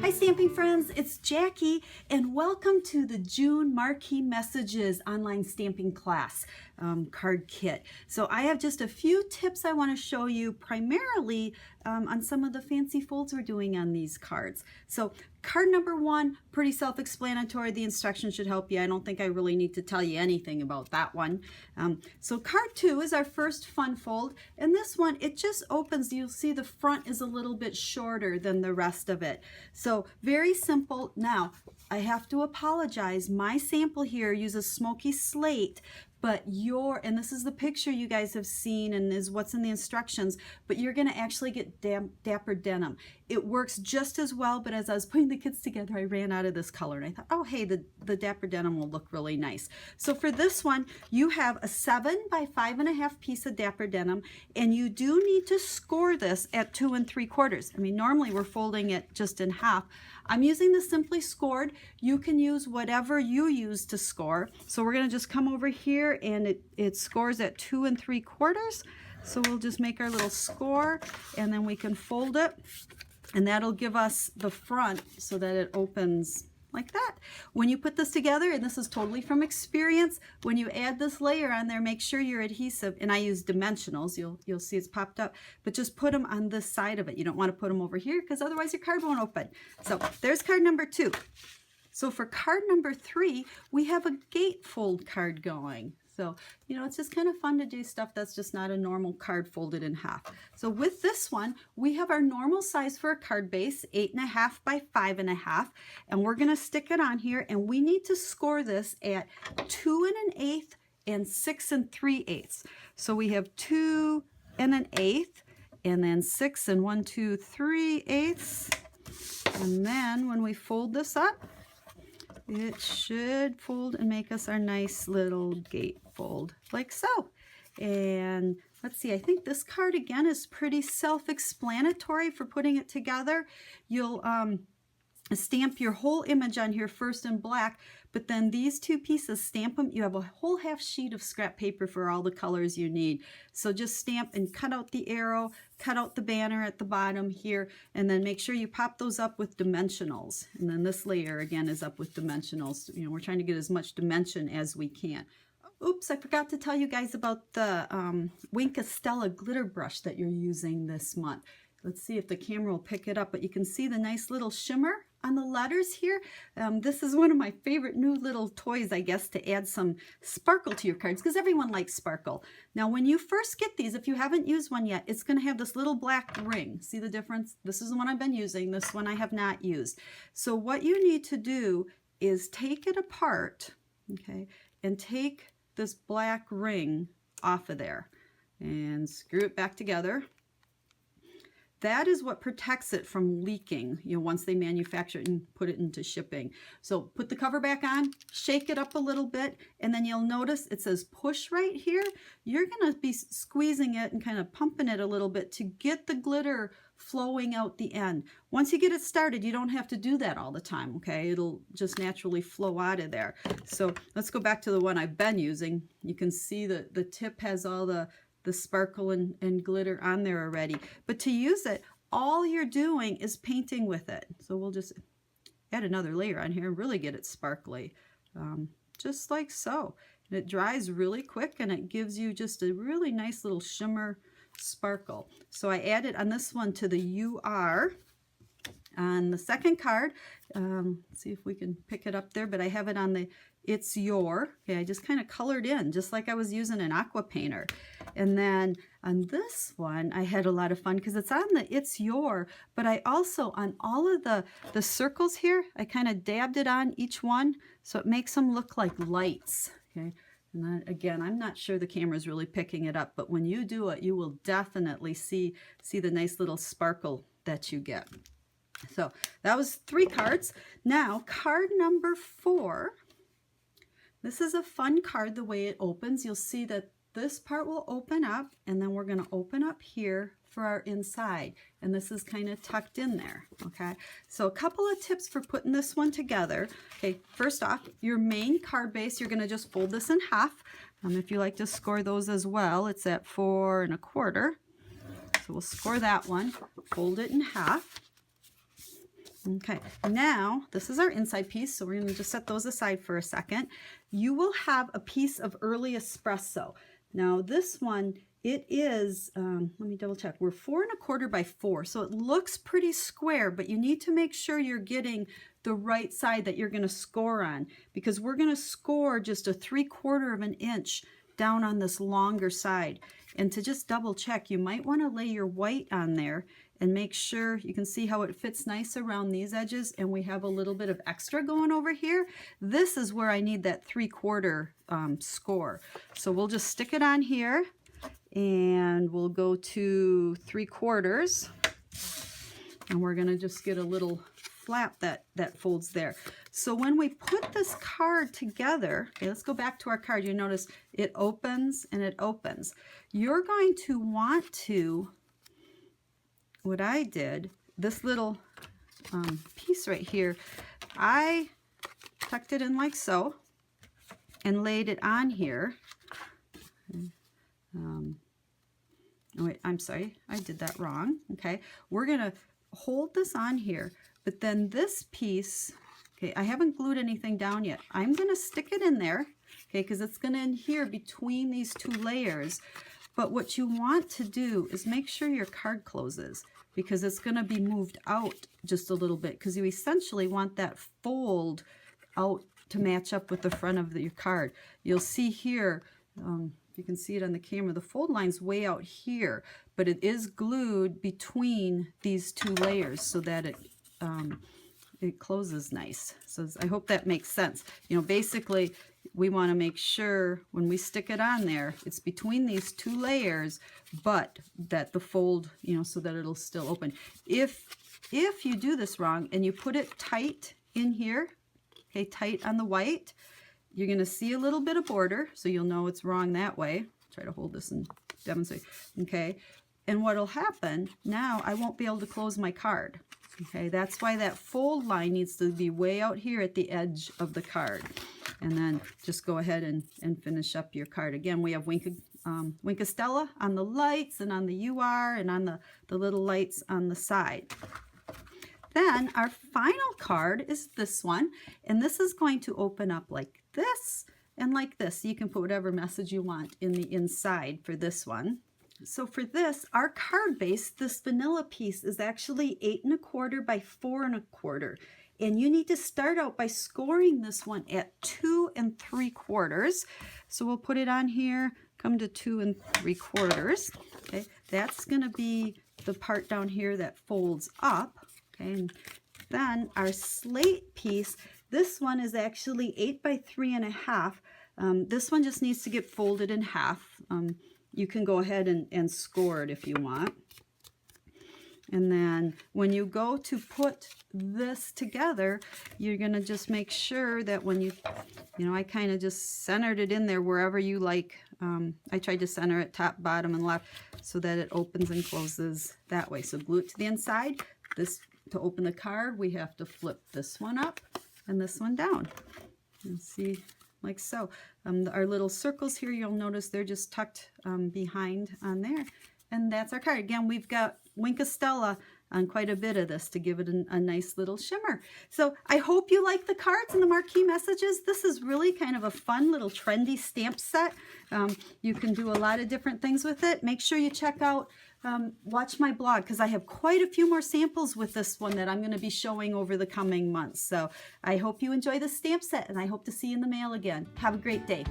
Hi stamping friends, it's Jackie and welcome to the June Marquee Messages online stamping class card kit. So I have just a few tips I want to show you primarily on some of the fancy folds we're doing on these cards. So card number one, pretty self-explanatory. The instructions should help you. I don't think I really need to tell you anything about that one. So card two is our first fun fold, and this one, it just opens. You'll see the front is a little bit shorter than the rest of it. So very simple. Now, I have to apologize. My sample here uses smoky slate, but and this is the picture you guys have seen and is what's in the instructions, but you're going to actually get dapper denim. It works just as well, but as I was putting the kits together, I ran out of this color and I thought, oh, hey, the dapper denim will look really nice. So for this one, you have a 7 by 5.5 piece of dapper denim, and you do need to score this at 2 3/4. I mean, normally we're folding it just in half. I'm using the Simply Scored. You can use whatever you use to score. So we're going to just come over here and it scores at 2 3/4. So we'll just make our little score and then we can fold it, and that'll give us the front so that it opens like that. When you put this together, and this is totally from experience, when you add this layer on there, make sure your adhesive, and I use dimensionals, you'll see it's popped up, but just put them on this side of it. You don't want to put them over here because otherwise your card won't open. So there's card number 2. So for card number 3, we have a gatefold card going. So, you know, it's just kind of fun to do stuff that's just not a normal card folded in half. So with this one, we have our normal size for a card base, 8.5 by 5.5, and we're going to stick it on here, and we need to score this at 2 1/8 and 6 3/8. So we have 2 1/8 and then 6 1 2 3/8. And then when we fold this up, it should fold and make us our nice little gate fold like so. And let's see, I think this card again is pretty self-explanatory for putting it together. You'll stamp your whole image on here first in black, but then these two pieces, stamp them. You have a whole half sheet of scrap paper for all the colors you need. So just stamp and cut out the arrow, cut out the banner at the bottom here, and then make sure you pop those up with dimensionals. And then this layer again is up with dimensionals. You know, we're trying to get as much dimension as we can. Oops, I forgot to tell you guys about the Wink Estella glitter brush that you're using this month. Let's see if the camera will pick it up, but you can see the nice little shimmer on the letters here. This is one of my favorite new little toys, I guess, to add some sparkle to your cards, because everyone likes sparkle. Now, when you first get these, if you haven't used one yet, it's going to have this little black ring. See the difference? This is the one I've been using. This one I have not used. So what you need to do is take it apart, okay, and take this black ring off of there and screw it back together. That is what protects it from leaking, you know, once they manufacture it and put it into shipping. So put the cover back on, shake it up a little bit, and then you'll notice it says push right here. You're going to be squeezing it and kind of pumping it a little bit to get the glitter flowing out the end. Once you get it started, you don't have to do that all the time, okay? It'll just naturally flow out of there. So let's go back to the one I've been using. You can see that the tip has all the sparkle and glitter on there already. But to use it, all you're doing is painting with it. So we'll just add another layer on here and really get it sparkly, just like so. And it dries really quick, and it gives you just a really nice little shimmer sparkle. So I added on this one to the UR. On the second card, let's see if we can pick it up there, but I have it on the It's Your. Okay, I just kind of colored in, just like I was using an aqua painter. And then on this one, I had a lot of fun because it's on the It's Your, but I also, on all of the circles here, I kind of dabbed it on each one, so it makes them look like lights. Okay. And then, again, I'm not sure the camera is really picking it up, but when you do it, you will definitely see the nice little sparkle that you get. So that was 3 cards. Now, card number 4. This is a fun card the way it opens. You'll see that this part will open up, and then we're going to open up here for our inside. And this is kind of tucked in there, okay? So a couple of tips for putting this one together. Okay, first off, your main card base, you're going to just fold this in half. If you like to score those as well, it's at 4 1/4. So we'll score that one, fold it in half. Okay, now this is our inside piece, so we're going to just set those aside for a second. You will have a piece of early espresso. Now this one, it is, let me double check, we're 4 1/4 by 4, so it looks pretty square, but you need to make sure you're getting the right side that you're going to score on, because we're going to score just a 3/4 of an inch down on this longer side. And to just double check, you might want to lay your white on there and make sure you can see how it fits nice around these edges, and we have a little bit of extra going over here. This is where I need that 3/4 score. So we'll just stick it on here, and we'll go to 3/4, and we're going to just get a little flap that folds there. So when we put this card together, okay, let's go back to our card. You notice it opens and it opens. You're going to want to, what I did, this little piece right here, I tucked it in like so and laid it on here. Oh wait, I'm sorry, I did that wrong. Okay, we're gonna hold this on here, but then this piece, okay, I haven't glued anything down yet. I'm gonna stick it in there, okay, because it's gonna adhere between these 2 layers. But what you want to do is make sure your card closes, because it's going to be moved out just a little bit, because you essentially want that fold out to match up with the front of your card. You'll see here, you can see it on the camera, the fold line's way out here, but it is glued between these 2 layers so that it closes nice. So I hope that makes sense. You know, basically we want to make sure when we stick it on there, it's between these 2 layers, but that the fold, you know, so that it'll still open. If you do this wrong and you put it tight in here, okay, tight on the white, you're going to see a little bit of border, so you'll know it's wrong that way. Try to hold this and demonstrate. Okay, and what'll happen now, I won't be able to close my card. Okay, that's why that fold line needs to be way out here at the edge of the card. And then just go ahead and finish up your card. Again, we have Wink Stella on the lights and on the UR and on the little lights on the side. Then our final card is this one, and this is going to open up like this and like this. You can put whatever message you want in the inside for this one. So for this, our card base, this vanilla piece is actually 8 1/4 by 4 1/4. And you need to start out by scoring this one at 2 3/4. So we'll put it on here, come to 2 3/4. Okay, that's going to be the part down here that folds up. Okay, and then our slate piece, this one is actually 8 by 3 1/2. This one just needs to get folded in half. You can go ahead and score it if you want. And then when you go to put this together, you're going to just make sure that when you know, I kind of just centered it in there wherever you like. I tried to center it top, bottom, and left so that it opens and closes that way. So glue it to the inside. This, to open the card, we have to flip this one up and this one down. And see, like so. Our little circles here, you'll notice they're just tucked behind on there. And that's our card. Again, we've got Wink Stella on quite a bit of this to give it a nice little shimmer. So I hope you like the cards and the marquee messages. This is really kind of a fun little trendy stamp set. You can do a lot of different things with it. Make sure you check out, watch my blog, because I have quite a few more samples with this one that I'm going to be showing over the coming months. So I hope you enjoy this stamp set, and I hope to see you in the mail again. Have a great day.